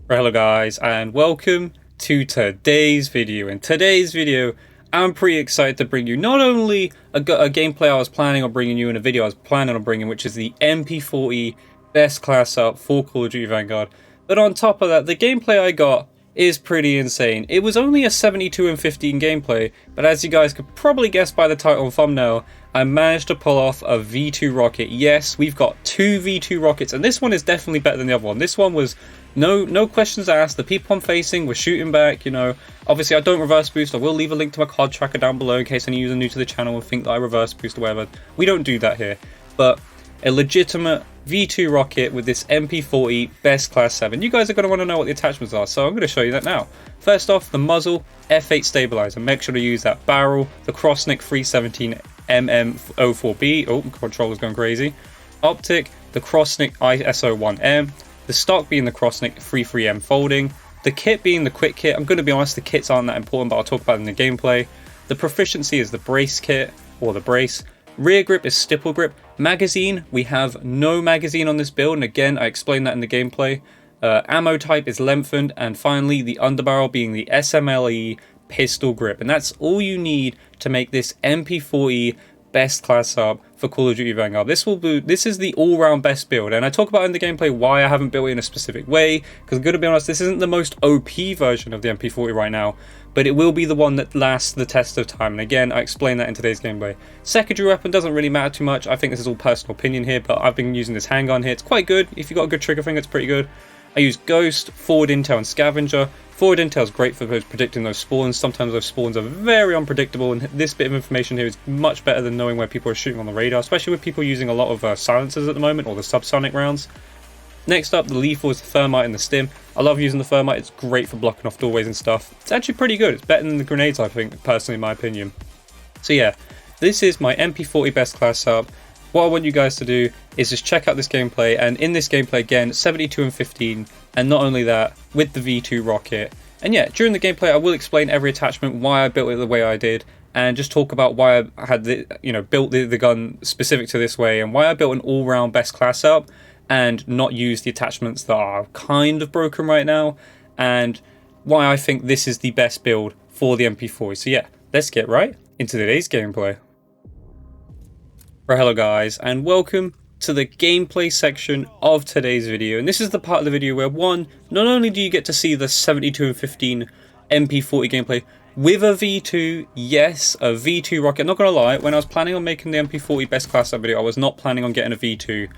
Hello guys, and welcome to today's video. In today's video, I'm pretty excited to bring you not only a gameplay I was planning on bringing you in a video I was planning on bringing, which is the MP40 best class up for Call of Duty Vanguard, but on top of that, the gameplay I got is pretty insane. It was only a 72 and 15 gameplay, but as you guys could probably guess by the title and thumbnail, I managed to pull off a V2 rocket. Yes, we've got two V2 rockets, and this one is definitely better than the other one. This one was no questions asked. The people I'm facing were shooting back, you know. Obviously, I don't reverse boost. I will leave a link to my COD tracker down below in case any user new to the channel would think that I reverse boost or whatever. We don't do that here. But a legitimate V2 rocket with this MP40 best class 7. You guys are going to want to know what the attachments are, so I'm going to show you that now. First off, the muzzle, F8 stabilizer. Make sure to use that barrel, the crossnick 317 MM04B. Oh, controller's going crazy. Optic, the crossnick ISO1M. The stock being the crossnick 33M folding. The kit being the quick kit. I'm going to be honest, the kits aren't that important, but I'll talk about it in the gameplay. The proficiency is the brace kit, or the brace. Rear grip is Stipple Grip. Magazine, we have no magazine on this build, and again, I explained that in the gameplay. Ammo type is lengthened, and finally, the underbarrel being the SMLE pistol grip. And that's all you need to make this MP40 best class up for Call of Duty Vanguard. This is the all-round best build, and I talk about in the gameplay why I haven't built it in a specific way, because I'm going to be honest, this isn't the most OP version of the MP40 right now, but it will be the one that lasts the test of time, and again, I explain that in today's gameplay. Secondary weapon doesn't really matter too much. I think this is all personal opinion here, but I've been using this handgun here. It's quite good. If you've got a good trigger finger, it's pretty good. I use Ghost, Forward Intel, and Scavenger. Forward Intel is great for predicting those spawns. Sometimes those spawns are very unpredictable, and this bit of information here is much better than knowing where people are shooting on the radar, especially with people using a lot of silencers at the moment, or the subsonic rounds. Next up, the lethal is the thermite and the stim. I love using the thermite. It's great for blocking off doorways and stuff. It's actually pretty good. It's better than the grenades, I think, personally, in my opinion. So yeah, this is my MP40 best class setup. What I want you guys to do is just check out this gameplay, and in this gameplay again, 72 and 15, and not only that, with the V2 rocket. And yeah, during the gameplay I will explain every attachment, why I built it the way I did, and just talk about why I had built the gun specific to this way, and why I built an all-round best class setup and not use the attachments that are kind of broken right now, and why I think this is the best build for the MP40. So yeah, let's get right into today's gameplay. Right, hello guys, and welcome to the gameplay section of today's video. And this is the part of the video where, one, not only do you get to see the 72 and 15 MP40 gameplay with a V2, yes, a V2 rocket. I'm not gonna lie, when I was planning on making the MP40 best class up video, I was not planning on getting a V2,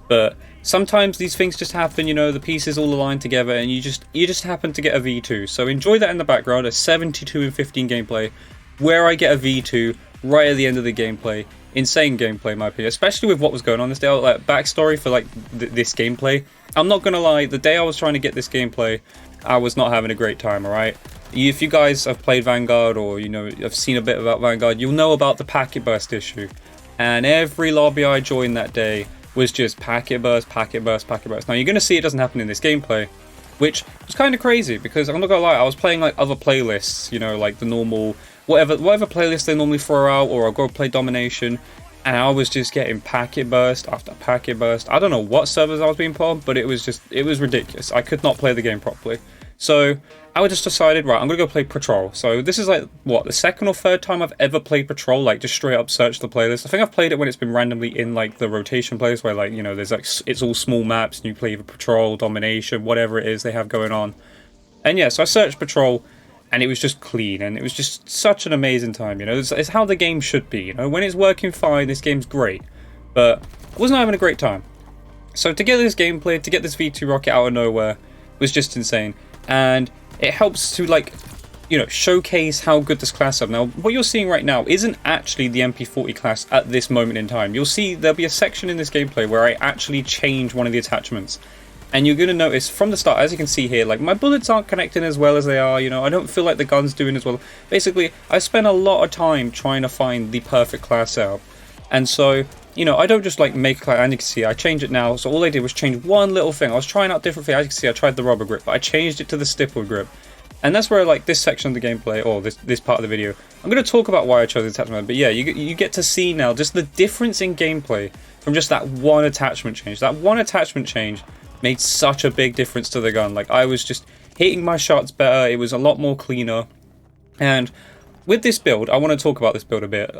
but sometimes these things just happen, you know, the pieces all align together, and you just happen to get a V2. So enjoy that in the background, a 72 and 15 gameplay where I get a V2 right at the end of the gameplay. Insane gameplay in my opinion, especially with what was going on this day. Like, backstory for like this gameplay, I'm not gonna lie, the day I was trying to get this gameplay, I was not having a great time. Alright, if you guys have played Vanguard, or you know, have seen a bit about Vanguard, you'll know about the packet burst issue, and every lobby I joined that day was just packet burst, packet burst, packet burst. Now you're gonna see it doesn't happen in this gameplay, which was kind of crazy, because I'm not gonna lie, I was playing like other playlists, you know, like the normal whatever playlist they normally throw out, or I'll go play domination, and I was just getting packet burst after packet burst. I don't know what servers I was being put on, but it was ridiculous. I could not play the game properly. So I just decided, right, I'm gonna go play Patrol. So this is like, what, the second or third time I've ever played Patrol, like just straight up search the playlist. I think I've played it when it's been randomly in like the rotation playlist, where like, you know, there's like, it's all small maps and you play either Patrol, domination, whatever it is they have going on. And yeah, so I searched Patrol, and it was just clean, and it was just such an amazing time, you know. It's how the game should be, you know. When it's working fine, this game's great, but I wasn't having a great time. So to get this gameplay, to get this V2 rocket out of nowhere, was just insane, and it helps to, like, you know, showcase how good this class is. Now, what you're seeing right now isn't actually the MP40 class at this moment in time. You'll see there'll be a section in this gameplay where I actually change one of the attachments. And you're going to notice from the start, as you can see here, like my bullets aren't connecting as well as they are, you know, I don't feel like the gun's doing as well. Basically, I spent a lot of time trying to find the perfect class setup. And so, you know, I don't just like make a class, and you can see I change it now. So all I did was change one little thing. I was trying out different things. As you can see, I tried the rubber grip, but I changed it to the Stipple Grip. And that's where, like, this section of the gameplay, or this part of the video, I'm going to talk about why I chose the attachment. But yeah, you get to see now just the difference in gameplay from just that one attachment change. That one attachment change made such a big difference to the gun. Like, I was just hitting my shots better, it was a lot more cleaner. And with this build, I want to talk about this build a bit.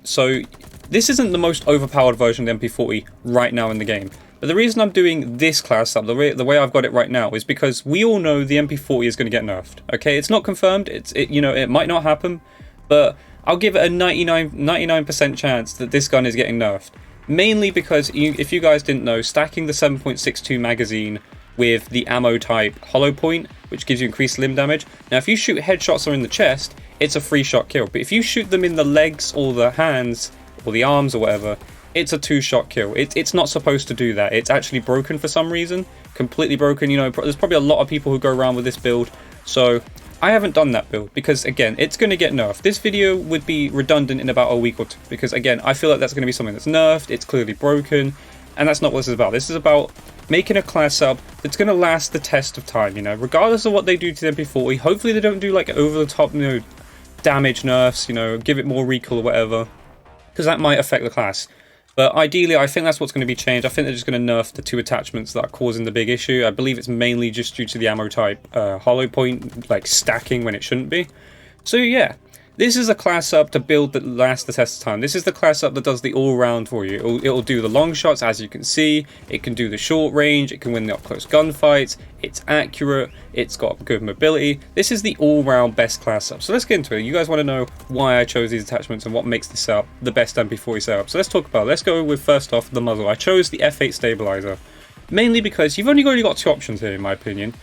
So this isn't the most overpowered version of the MP40 right now in the game. But the reason I'm doing this class up, the way I've got it right now, is because we all know the MP40 is going to get nerfed. Okay, it's not confirmed. You know, it might not happen, but I'll give it a 99% chance that this gun is getting nerfed. Mainly because, if you guys didn't know, stacking the 7.62 magazine with the ammo type hollow point, which gives you increased limb damage. Now, if you shoot headshots or in the chest, it's a 3-shot kill. But if you shoot them in the legs or the hands or the arms or whatever, it's a 2-shot kill. It's not supposed to do that. It's actually broken for some reason, completely broken. You know, there's probably a lot of people who go around with this build. So I haven't done that build because, again, it's going to get nerfed. This video would be redundant in about a week or two because, again, I feel like that's going to be something that's nerfed, it's clearly broken, and that's not what this is about. This is about making a class up that's going to last the test of time, you know, regardless of what they do to the MP40. Hopefully they don't do, like, over-the-top, you know, damage nerfs, you know, give it more recoil or whatever, because that might affect the class. But ideally, I think that's what's going to be changed. I think they're just going to nerf the 2 attachments that are causing the big issue. I believe it's mainly just due to the ammo type hollow point, like stacking when it shouldn't be. So yeah, this is a class up to build that lasts the test of time. This is the class up that does the all-round for you. It'll do the long shots, as you can see. It can do the short range. It can win the up-close gunfights. It's accurate. It's got good mobility. This is the all-round best class up. So let's get into it. You guys want to know why I chose these attachments and what makes this setup the best MP40 setup. So let's talk about it. Let's go with, first off, the muzzle. I chose the F8 stabilizer, mainly because you've only got 2 options here, in my opinion.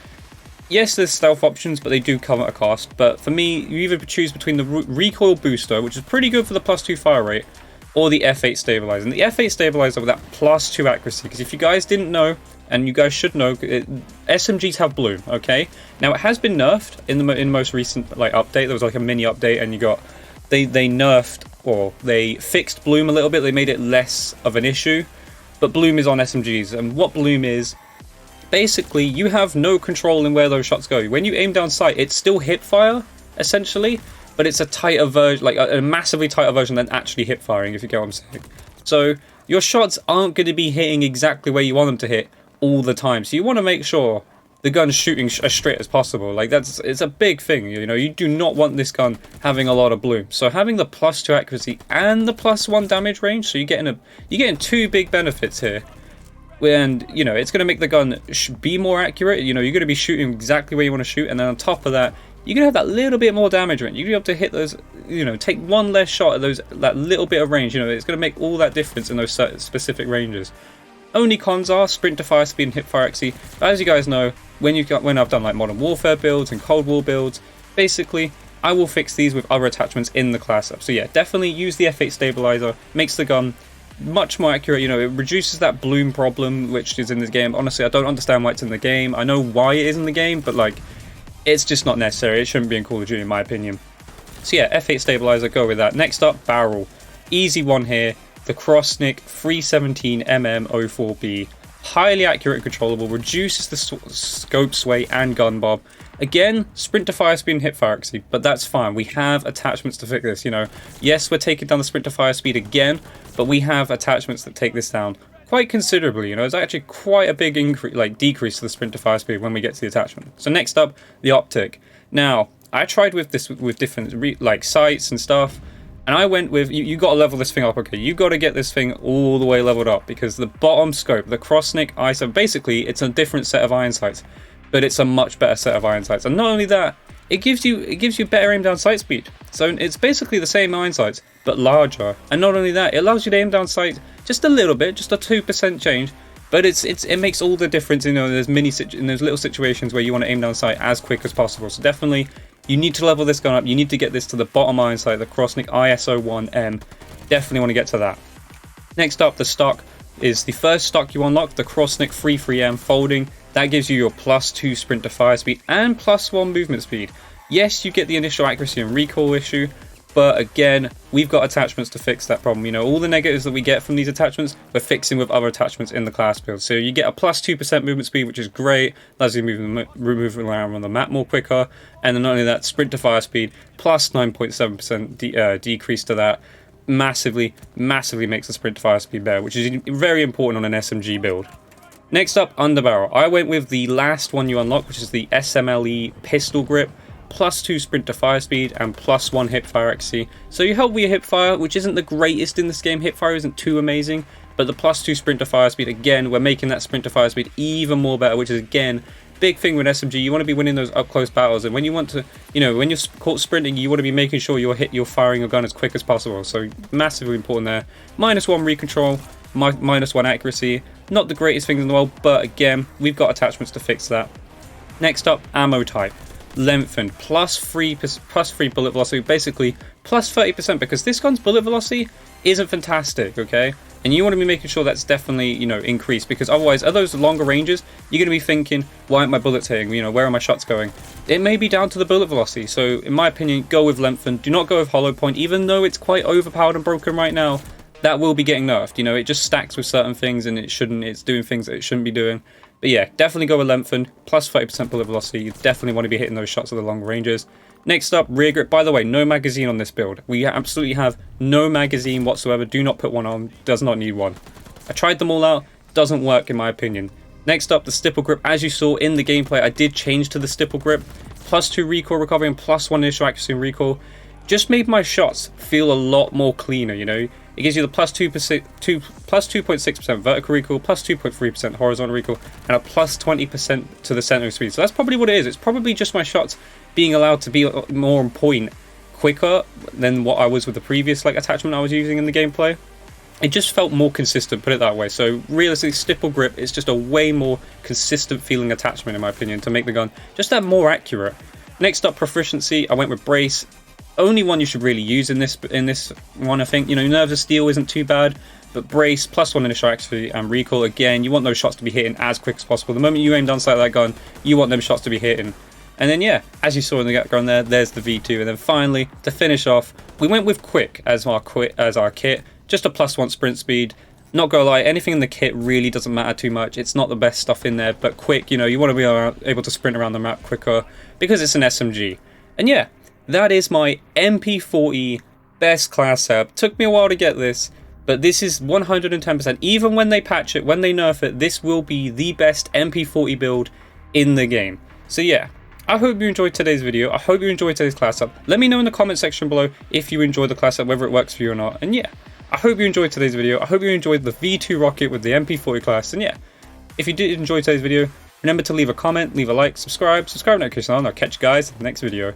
Yes, there's stealth options, but they do come at a cost. But for me, you either choose between the recoil booster, which is pretty good for the +2 fire rate, or the F8 stabilizer. And the F8 stabilizer with that +2 accuracy, because if you guys didn't know, and you guys should know, SMGs have bloom, okay? Now, it has been nerfed in the most recent like update. There was like a mini update, and you got they nerfed, or they fixed bloom a little bit. They made it less of an issue, but bloom is on SMGs. And what bloom is, basically, you have no control in where those shots go. When you aim down sight, it's still hip fire, essentially, but it's a tighter version, like a massively tighter version than actually hip firing, if you get what I'm saying. So your shots aren't going to be hitting exactly where you want them to hit all the time. So you want to make sure the gun's shooting as straight as possible. Like, it's a big thing, you know. You do not want this gun having a lot of bloom. So having the +2 accuracy and the +1 damage range, so you're getting 2 big benefits here. And, you know, it's going to make the gun be more accurate. You know, you're going to be shooting exactly where you want to shoot, and then on top of that, you're going to have that little bit more damage range. You're going to be able to hit those, you know, take one less shot at that little bit of range. You know, it's going to make all that difference in those specific ranges. Only cons are sprint to fire speed and hip fire accuracy. But as you guys know, when I've done like Modern Warfare builds and Cold War builds, basically, I will fix these with other attachments in the class up. So yeah, definitely use the F8 stabilizer. Makes the gun much more accurate. You know, it reduces that bloom problem which is in this game. Honestly, I don't understand why it's in the game. I know why it is in the game, but like, it's just not necessary. It shouldn't be in Call of Duty, in my opinion. So yeah, F8 stabilizer, go with that. Next up, barrel. Easy one here. The Crossnick 317mm04B. Highly accurate and controllable, reduces the scope sway and gun bob. Again, sprint to fire speed and hip fire accuracy, but that's fine. We have attachments to fix this, you know. Yes, we're taking down the sprint to fire speed again, but we have attachments that take this down quite considerably, you know. It's actually quite a big increase, like decrease to the sprint to fire speed when we get to the attachment. So next up, the Optic. Now, I tried with this with different like sights and stuff, and I went with, you got to level this thing up, okay? You got to get this thing all the way leveled up, because the bottom scope, the Crossnick ISO, basically it's a different set of iron sights, but it's a much better set of iron sights. And not only that, it gives you better aim down sight speed. So it's basically the same iron sights, but larger. And not only that, it allows you to aim down sight just a little bit, just a 2% change, but it makes all the difference. You know, there's in those little situations where you want to aim down sight as quick as possible. So definitely, you need to level this gun up. You need to get this to the bottom iron sight, the Crossnick ISO1M. Definitely want to get to that. Next up, the stock is the first stock you unlock, the Crossnick 33M folding. That gives you your +2 sprint to fire speed and +1 movement speed. Yes, you get the initial accuracy and recoil issue, but again, we've got attachments to fix that problem. You know, all the negatives that we get from these attachments, we're fixing with other attachments in the class build. So you get a +2% movement speed, which is great, allows you to move around on the map more quicker, and then not only that, sprint to fire speed, plus 9.7% decrease to that, massively makes the sprint to fire speed better, which is very important on an SMG build. Next up, Underbarrel. I went with the last one you unlock, which is the SMLE pistol grip, +2 sprint to fire speed, and +1 hip fire accuracy. So you help with your hip fire, which isn't the greatest in this game. Hip fire isn't too amazing, but the +2 sprint to fire speed, again, we're making that sprint to fire speed even more better, which is, again, big thing with SMG. You want to be winning those up close battles, and when you want to, you know, when you're caught sprinting, you want to be making sure you're firing your gun as quick as possible. So massively important there. -1 recontrol, -1 accuracy. Not the greatest things in the world, but again, we've got attachments to fix that. Next up, ammo type. Lengthened, +3 bullet velocity, basically +30%, because this gun's bullet velocity isn't fantastic, okay? And you want to be making sure that's definitely, you know, increased, because otherwise, at those longer ranges, you're going to be thinking, why aren't my bullets hitting? You know, where are my shots going? It may be down to the bullet velocity, so in my opinion, go with lengthened. Do not go with hollow point, even though it's quite overpowered and broken right now. That will be getting nerfed, you know, it just stacks with certain things and it's doing things that it shouldn't be doing. But yeah, definitely go with lengthened, +30% bullet velocity. You definitely want to be hitting those shots at the long ranges. Next up, rear grip. By the way, no magazine on this build. We absolutely have no magazine whatsoever. Do not put one on, does not need one. I tried them all out, doesn't work in my opinion. Next up, the stipple grip. As you saw in the gameplay, I did change to the stipple grip. +2 recoil recovery and +1 initial accuracy and recoil. Just made my shots feel a lot more cleaner, you know. It gives you the +2.6% vertical recoil, +2.3% horizontal recoil, and a +20% to the center of speed. So that's probably what it is. It's probably just my shots being allowed to be more on point quicker than what I was with the previous attachment I was using in the gameplay. It just felt more consistent, put it that way. So realistically, stipple grip is just a way more consistent feeling attachment in my opinion to make the gun just that more accurate. Next up, proficiency. I went with brace. Only one you should really use in this one, I think. You know, nerves of steel isn't too bad, but brace, +1 initial accuracy and recoil. Again, you want those shots to be hitting as quick as possible. The moment you aim down sight of that gun, you want them shots to be hitting. And then yeah, as you saw in the background there's the V2. And then finally, to finish off, we went with quick as our kit. Just a +1 sprint speed. Not gonna lie, anything in the kit really doesn't matter too much. It's not the best stuff in there, but quick, you know, you want to be able to sprint around the map quicker because it's an SMG. And yeah, that is my MP40 best class setup. Took me a while to get this, but this is 110%. Even when they patch it, when they nerf it, this will be the best MP40 build in the game. So yeah, I hope you enjoyed today's video. I hope you enjoyed today's class setup. Let me know in the comment section below if you enjoyed the class setup, whether it works for you or not. And yeah, I hope you enjoyed today's video. I hope you enjoyed the V2 Rocket with the MP40 class. And yeah, if you did enjoy today's video, remember to leave a comment, leave a like, subscribe notification on, and I'll catch you guys in the next video.